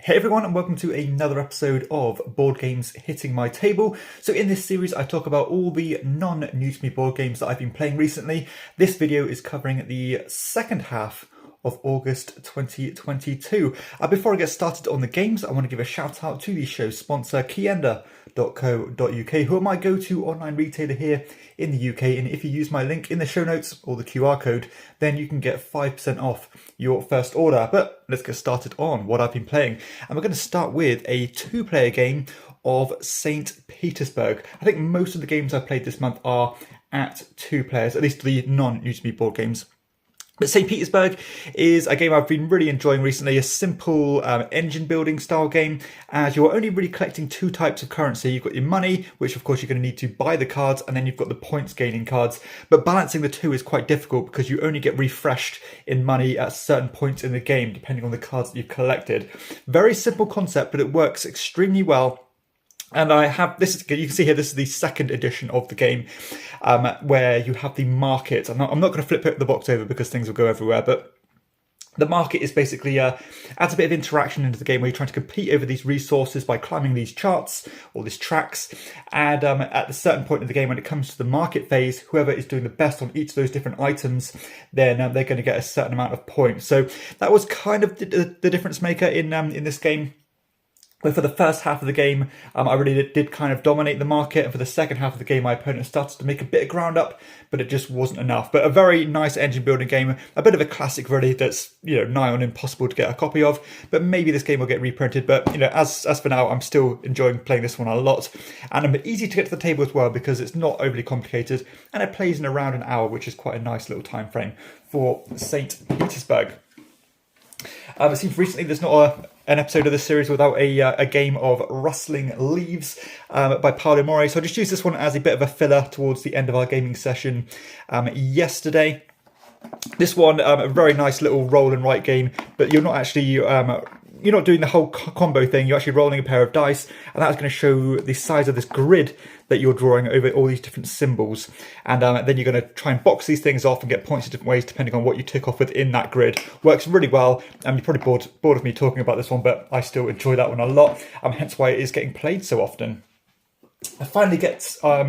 Hey everyone, and welcome to another episode of Board Games Hitting My Table. So in this series I talk about all the non-new to me board games that I've been playing recently. This video is covering the second half of August 2022. Before I get started on the games, I want to give a shout out to the show's sponsor, Kienda.co.uk, who are my go-to online retailer here in the UK. And if you use my link in the show notes or the QR code, then you can get 5% off your first order. But let's get started on what I've been playing. And we're going to start with a two-player game of St. Petersburg. I think most of the games I've played this month are at two players, at least the non-new to me board games. But St. Petersburg is a game I've been really enjoying recently, a simple engine building style game, as you're only really collecting two types of currency. You've got your money, which of course you're going to need to buy the cards, and then you've got the points gaining cards. But balancing the two is quite difficult because you only get refreshed in money at certain points in the game, depending on the cards that you've collected. Very simple concept, but it works extremely well. And I have this. You can see here. This is the second edition of the game, where you have the market. I'm not going to flip the box over because things will go everywhere. But the market is basically adds a bit of interaction into the game where you're trying to compete over these resources by climbing these charts or these tracks. And at a certain point in the game, when it comes to the market phase, whoever is doing the best on each of those different items, then they're going to get a certain amount of points. So that was kind of the difference maker in this game. But for the first half of the game, I really did kind of dominate the market. And for the second half of the game, my opponent started to make a bit of ground up, but it just wasn't enough. But a very nice engine building game, a bit of a classic really that's, nigh on impossible to get a copy of. But maybe this game will get reprinted. But, as for now, I'm still enjoying playing this one a lot. And it's easy to get to the table as well because it's not overly complicated. And it plays in around an hour, which is quite a nice little time frame for St. Petersburg. It seems recently there's not an episode of this series without a game of Rustling Leaves by Paolo Mori. So I just used this one as a bit of a filler towards the end of our gaming session yesterday. This one, a very nice little roll and write game, but you're not actually you're not doing the whole combo thing. You're actually rolling a pair of dice, and that's going to show the size of this grid that you're drawing over all these different symbols. And then you're going to try and box these things off and get points in different ways depending on what you tick off within that grid. Works really well. You're probably bored of me talking about this one, but I still enjoy that one a lot. Hence why it is getting played so often. I finally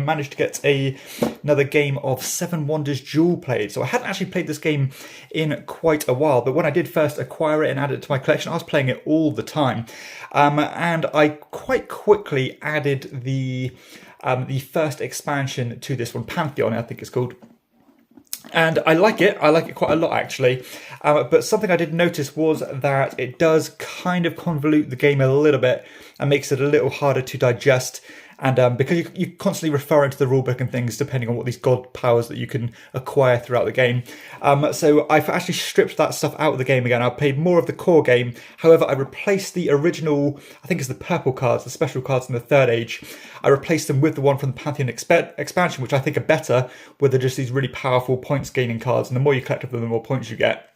managed to get another game of Seven Wonders Duel played. So I hadn't actually played this game in quite a while, but when I did first acquire it and add it to my collection, I was playing it all the time. And I quite quickly added the first expansion to this one, Pantheon, I think it's called. And I like it quite a lot actually, but something I did notice was that it does kind of convolute the game a little bit and makes it a little harder to digest. And because you're constantly referring to the rulebook and things depending on what these god powers that you can acquire throughout the game. So I've actually stripped that stuff out of the game again. I played more of the core game. However, I replaced the original, I think it's the purple cards, the special cards in the Third Age. I replaced them with the one from the Pantheon expansion, which I think are better, where they're just these really powerful points gaining cards. And the more you collect of them, the more points you get.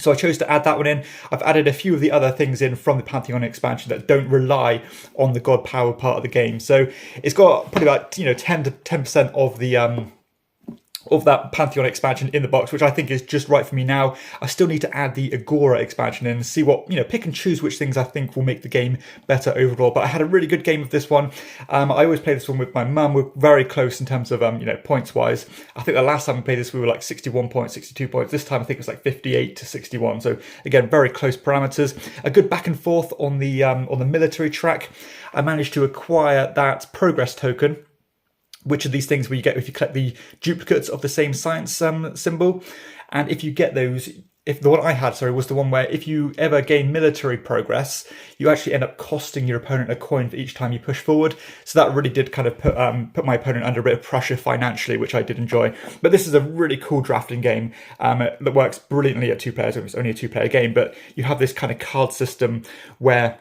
So I chose to add that one in. I've added a few of the other things in from the Pantheon expansion that don't rely on the god power part of the game. So it's got probably about 10% of the of that Pantheon expansion in the box, which I think is just right for me now. I still need to add the Agora expansion in and see what, pick and choose which things I think will make the game better overall. But I had a really good game of this one. I always play this one with my mum. We're very close in terms of, points wise. I think the last time we played this, we were like 61 points, 62 points. This time I think it was like 58 to 61. So again, very close parameters. A good back and forth on the military track. I managed to acquire that progress token, which are these things where you get if you collect the duplicates of the same science symbol. And if you get those, if the one I had, was the one where if you ever gain military progress, you actually end up costing your opponent a coin for each time you push forward. So that really did kind of put my opponent under a bit of pressure financially, which I did enjoy. But this is a really cool drafting game that works brilliantly at two players. It's only a two-player game, but you have this kind of card system where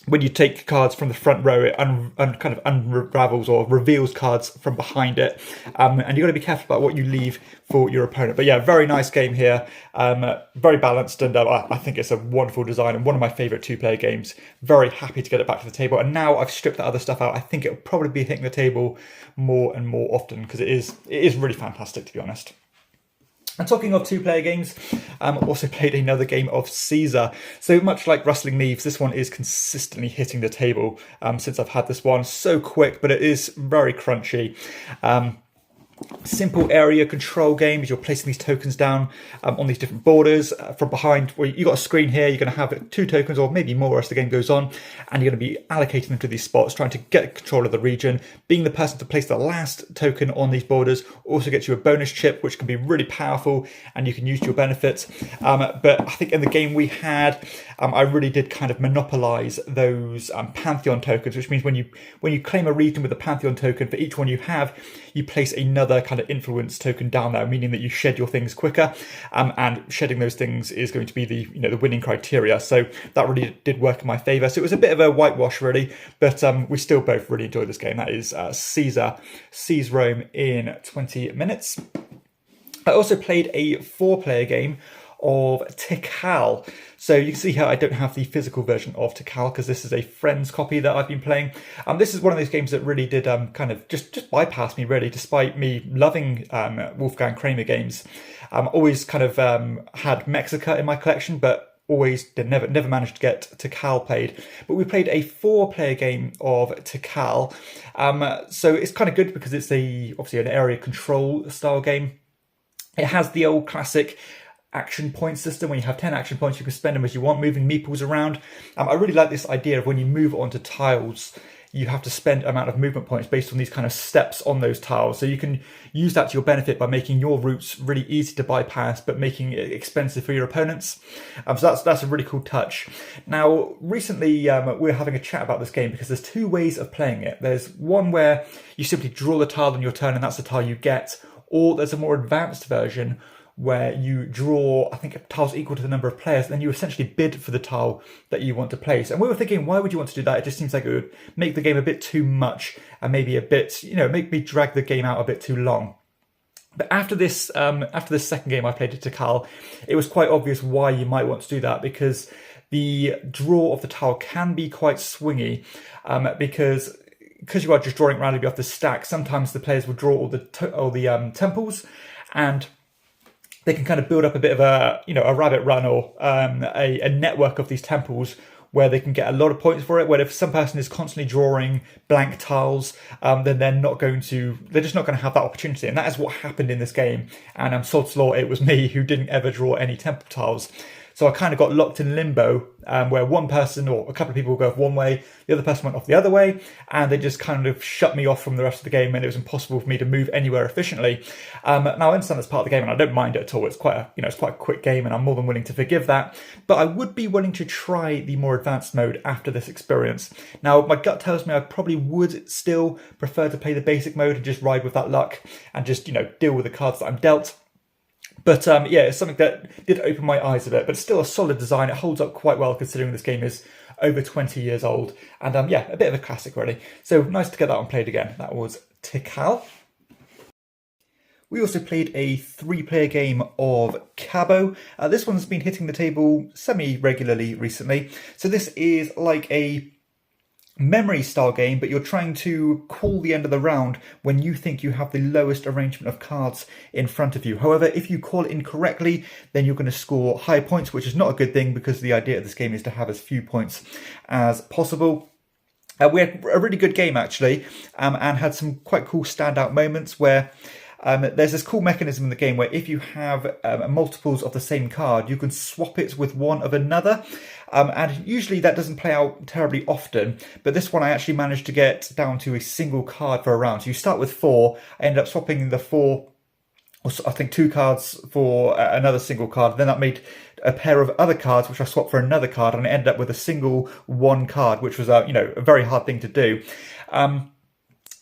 when you take cards from the front row, it kind of unravels or reveals cards from behind it. And you've got to be careful about what you leave for your opponent. But yeah, very nice game here. Very balanced, and I think it's a wonderful design and one of my favourite two-player games. Very happy to get it back to the table. And now I've stripped that other stuff out, I think it'll probably be hitting the table more and more often because it is really fantastic, to be honest. And talking of two-player games, also played another game of Caesar. So much like Rustling Leaves, this one is consistently hitting the table since I've had this one. So quick, but it is very crunchy. Simple area control game as you're placing these tokens down on these different borders from behind. Well, you've got a screen here, you're going to have 2 tokens or maybe more as the game goes on, and you're going to be allocating them to these spots, trying to get control of the region. Being the person to place the last token on these borders also gets you a bonus chip, which can be really powerful and you can use to your benefit. But I think in the game we had, I really did kind of monopolize those Pantheon tokens, which means when you claim a region with a Pantheon token, for each one you have, you place another kind of influence token down there, meaning that you shed your things quicker, and shedding those things is going to be the the winning criteria. So that really did work in my favour. So it was a bit of a whitewash really, but we still both really enjoyed this game. That is Caesar Seize Rome in 20 minutes. I also played a 4-player game of Tikal. So you can see here I don't have the physical version of Tikal because this is a friend's copy that I've been playing. This is one of those games that really did kind of just bypass me really, despite me loving Wolfgang Kramer games. Always kind of had Mexica in my collection, but always never managed to get Tikal played. But we played a 4-player game of Tikal. So it's kind of good because it's obviously an area control style game. It has the old classic action point system. When you have 10 action points, you can spend them as you want, moving meeples around. I really like this idea of when you move onto tiles, you have to spend amount of movement points based on these kind of steps on those tiles. So you can use that to your benefit by making your routes really easy to bypass, but making it expensive for your opponents. So that's a really cool touch. Now, recently we were having a chat about this game because there's 2 ways of playing it. There's one where you simply draw the tile on your turn and that's the tile you get, or there's a more advanced version where you draw, I think, tiles equal to the number of players, and then you essentially bid for the tile that you want to place. And we were thinking, why would you want to do that? It just seems like it would make the game a bit too much and maybe a bit, make me drag the game out a bit too long. But after this second game I played at Tikal, it was quite obvious why you might want to do that, because the draw of the tile can be quite swingy, because you are just drawing randomly off the stack. Sometimes the players will draw all the temples, and they can kind of build up a bit of a rabbit run or a network of these temples where they can get a lot of points for it. Where if some person is constantly drawing blank tiles, then they're just not going to have that opportunity. And that is what happened in this game. And sod's law, it was me who didn't ever draw any temple tiles. So I kind of got locked in limbo, where one person or a couple of people will go off one way, the other person went off the other way, and they just kind of shut me off from the rest of the game, and it was impossible for me to move anywhere efficiently. Now I understand that's part of the game, and I don't mind it at all. It's quite a quick game, and I'm more than willing to forgive that. But I would be willing to try the more advanced mode after this experience. Now my gut tells me I probably would still prefer to play the basic mode and just ride with that luck and just deal with the cards that I'm dealt. But yeah, it's something that did open my eyes a bit, but still a solid design. It holds up quite well considering this game is over 20 years old. And yeah, a bit of a classic really. So nice to get that one played again. That was Tikal. We also played a 3-player game of Cabo. This one's been hitting the table semi-regularly recently. So this is like a memory style game, but you're trying to call the end of the round when you think you have the lowest arrangement of cards in front of you. However, if you call it incorrectly, then you're going to score high points, which is not a good thing because the idea of this game is to have as few points as possible. We had a really good game actually, and had some quite cool standout moments where there's this cool mechanism in the game where if you have multiples of the same card, you can swap it with one of another. And usually that doesn't play out terribly often, but this one I actually managed to get down to a single card for a round. So you start with 4, I ended up swapping the 4, or I think 2 cards for another single card. Then that made a pair of other cards, which I swapped for another card, and I ended up with a single 1 card, which was a very hard thing to do.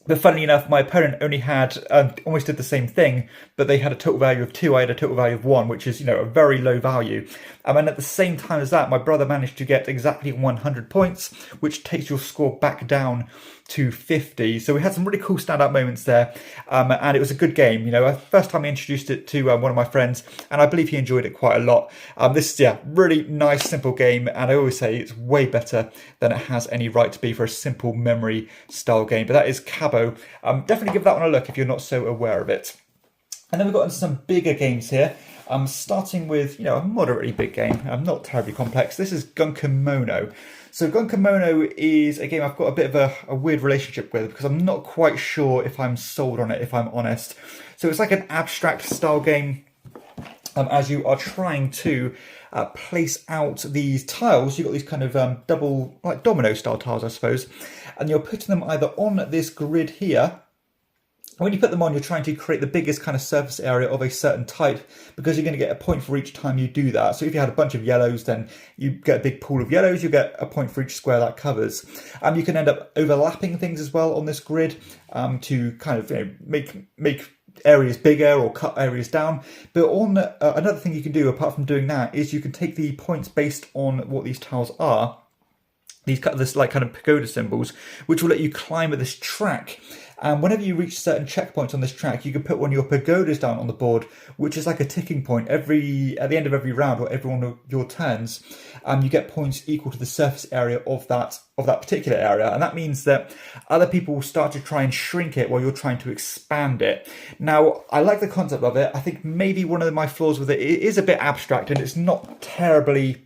But funnily enough, my opponent only had, almost did the same thing, but they had a total value of 2, I had a total value of 1, which is, a very low value. And at the same time as that, my brother managed to get exactly 100 points, which takes your score back down to 50. So we had some really cool standout moments there, and it was a good game. First time I introduced it to one of my friends, and I believe he enjoyed it quite a lot. This is, really nice, simple game, and I always say it's way better than it has any right to be for a simple memory style game. But that is Cabo. Definitely give that one a look if you're not so aware of it. And then we've got into some bigger games here. Starting with, a moderately big game, not terribly complex. This is Gunkimono. So Gunkimono is a game I've got a bit of a weird relationship with because I'm not quite sure if I'm sold on it, if I'm honest. So it's like an abstract style game as you are trying to place out these tiles. You've got these kind of double, like domino style tiles, I suppose. And you're putting them either on this grid here. When you put them on, you're trying to create the biggest kind of surface area of a certain type because you're going to get a point for each time you do that. So if you had a bunch of yellows, then you get a big pool of yellows, you get a point for each square that covers. You can end up overlapping things as well on this grid to kind of make areas bigger or cut areas down. But on another thing you can do apart from doing that is you can take the points based on what these tiles are. This like kind of pagoda symbols, which will let you climb this track. And whenever you reach certain checkpoints on this track, you can put one of your pagodas down on the board, which is like a ticking point. At the end of every round or every one of your turns, you get points equal to the surface area of that particular area. And that means that other people will start to try and shrink it while you're trying to expand it. Now, I like the concept of it. I think maybe one of my flaws with it is a bit abstract and it's not terribly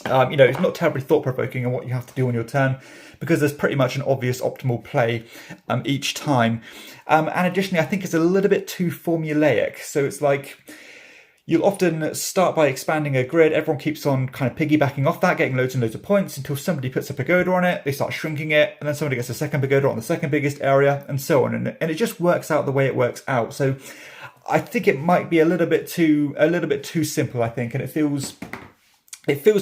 it's not terribly thought-provoking on what you have to do on your turn because there's pretty much an obvious optimal play each time. And additionally, I think it's a little bit too formulaic. So it's like you'll often start by expanding a grid. Everyone keeps on kind of piggybacking off that, getting loads and loads of points until somebody puts a pagoda on it. They start shrinking it, and then somebody gets a second pagoda on the second biggest area, and so on. And it just works out the way it works out. So I think it might be a little bit too simple, I think, and it feels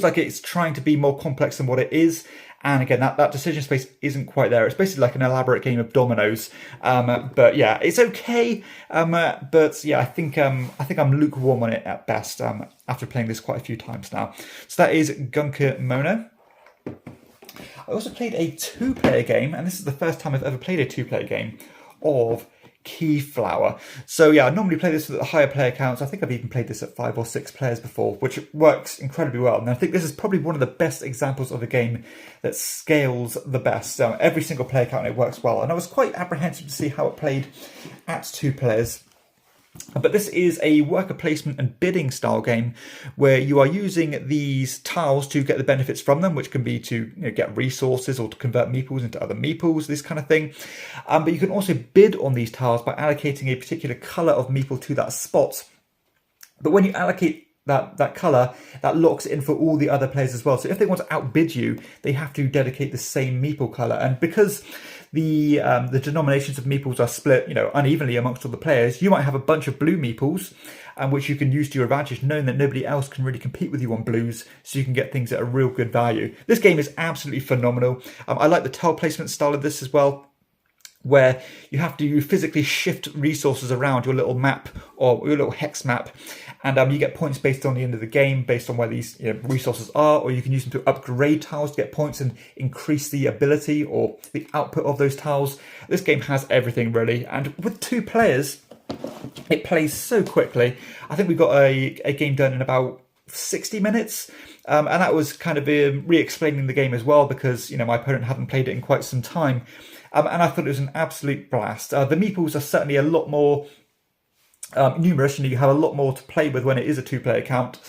like it's trying to be more complex than what it is. And again, that decision space isn't quite there. It's basically like an elaborate game of dominoes. But yeah, it's okay. But yeah, I think I'm lukewarm on it at best after playing this quite a few times now. So that is Gunkimono. I also played a two-player game, and this is the first time I've ever played a two-player game of Keyflower. So yeah, I normally play this with the higher player counts. I think I've even played this at 5 or 6 players before, which works incredibly well. And I think this is probably one of the best examples of a game that scales the best. Every single player count, it works well. And I was quite apprehensive to see how it played at 2 players. But this is a worker placement and bidding style game where you are using these tiles to get the benefits from them, which can be to get resources or to convert meeples into other meeples, this kind of thing. But you can also bid on these tiles by allocating a particular colour of meeple to that spot. But when you allocate that colour, that locks it in for all the other players as well. So if they want to outbid you, they have to dedicate the same meeple colour. And because the denominations of meeples are split, unevenly amongst all the players, you might have a bunch of blue meeples, which you can use to your advantage, knowing that nobody else can really compete with you on blues, so you can get things at a real good value. This game is absolutely phenomenal. I like the tile placement style of this as well, where you have to physically shift resources around your little map or your little hex map, and you get points based on the end of the game based on where these resources are, or you can use them to upgrade tiles to get points and increase the ability or the output of those tiles. This game has everything really, and with 2 players it plays so quickly. I think we got a game done in about 60 minutes, and that was kind of re-explaining the game as well because my opponent hadn't played it in quite some time. And I thought it was an absolute blast. The meeples are certainly a lot more numerous, and you have a lot more to play with when it is a 2-player count.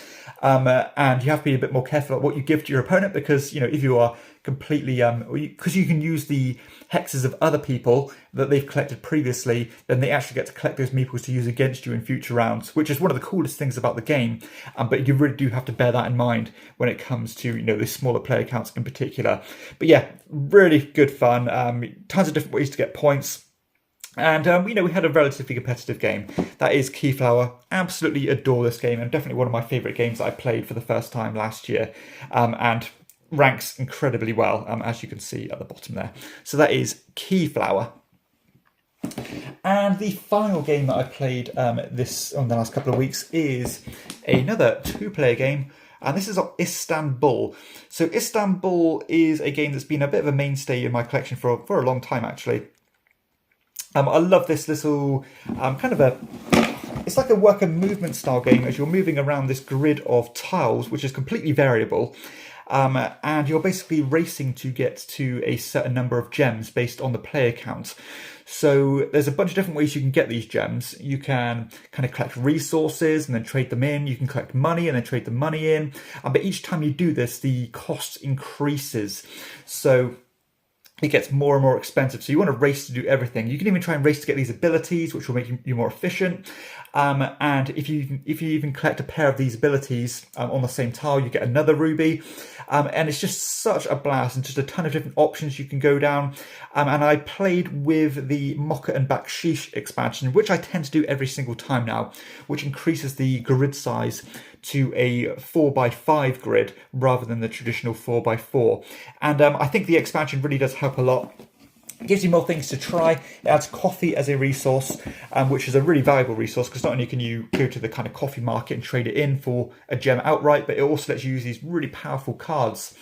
And you have to be a bit more careful about what you give to your opponent because, if you are completely, because you can use the hexes of other people that they've collected previously, then they actually get to collect those meeples to use against you in future rounds, which is one of the coolest things about the game. But you really do have to bear that in mind when it comes to, the smaller player counts in particular. But yeah, really good fun. Tons of different ways to get points. And, we had a relatively competitive game. That is Keyflower. Absolutely adore this game, and definitely one of my favourite games that I played for the first time last year. And ranks incredibly well, as you can see at the bottom there. So that is Keyflower. And the final game that I played on the last couple of weeks is another 2-player game. And this is Istanbul. So Istanbul is a game that's been a bit of a mainstay in my collection for a long time, actually. I love this little it's like a worker movement style game as you're moving around this grid of tiles, which is completely variable. and you're basically racing to get to a certain number of gems based on the player count. So there's a bunch of different ways you can get these gems. You can kind of collect resources and then trade them in. You can collect money and then trade the money in. But each time you do this, the cost increases. So it gets more and more expensive. So you want to race to do everything. You can even try and race to get these abilities, which will make you more efficient. And if you even collect a pair of these abilities on the same tile, you get another ruby. And it's just such a blast, and just a ton of different options you can go down. And I played with the Mocha and Baksheesh expansion, which I tend to do every single time now, which increases the grid size to a 4x5 grid rather than the traditional 4x4. And I think the expansion really does help a lot. It gives you more things to try. It adds coffee as a resource, which is a really valuable resource, because not only can you go to the kind of coffee market and trade it in for a gem outright, but it also lets you use these really powerful cards.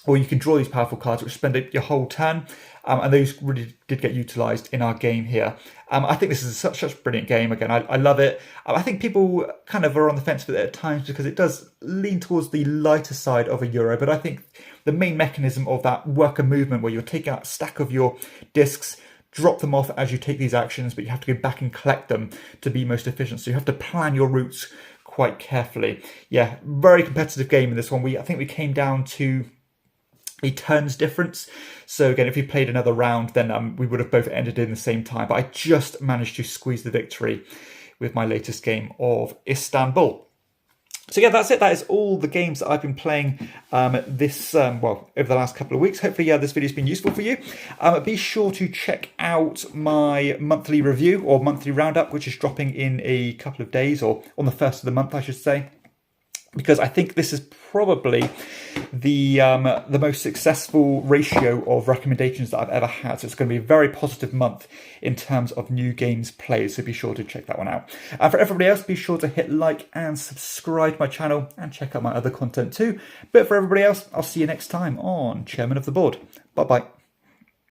Or you can draw these powerful cards which spend your whole turn, and those really did get utilised in our game here. I think this is such a brilliant game. Again, I love it. I think people kind of are on the fence with it at times because it does lean towards the lighter side of a Euro, but I think the main mechanism of that worker movement, where you'll take out a stack of your discs, drop them off as you take these actions, but you have to go back and collect them to be most efficient. So you have to plan your routes quite carefully. Yeah, very competitive game in this one. I think we came down to a turns difference. So again, if we played another round, then we would have both ended in the same time. But I just managed to squeeze the victory with my latest game of Istanbul. So yeah, that's it. That is all the games that I've been playing over the last couple of weeks. Hopefully, this video's been useful for you. Be sure to check out my monthly review or monthly roundup, which is dropping in a couple of days, or on the 1st of the month, I should say, because I think this is probably the most successful ratio of recommendations that I've ever had. So it's going to be a very positive month in terms of new games played. So be sure to check that one out. For everybody else, be sure to hit like and subscribe to my channel and check out my other content too. But for everybody else, I'll see you next time on Chairman of the Board. Bye bye.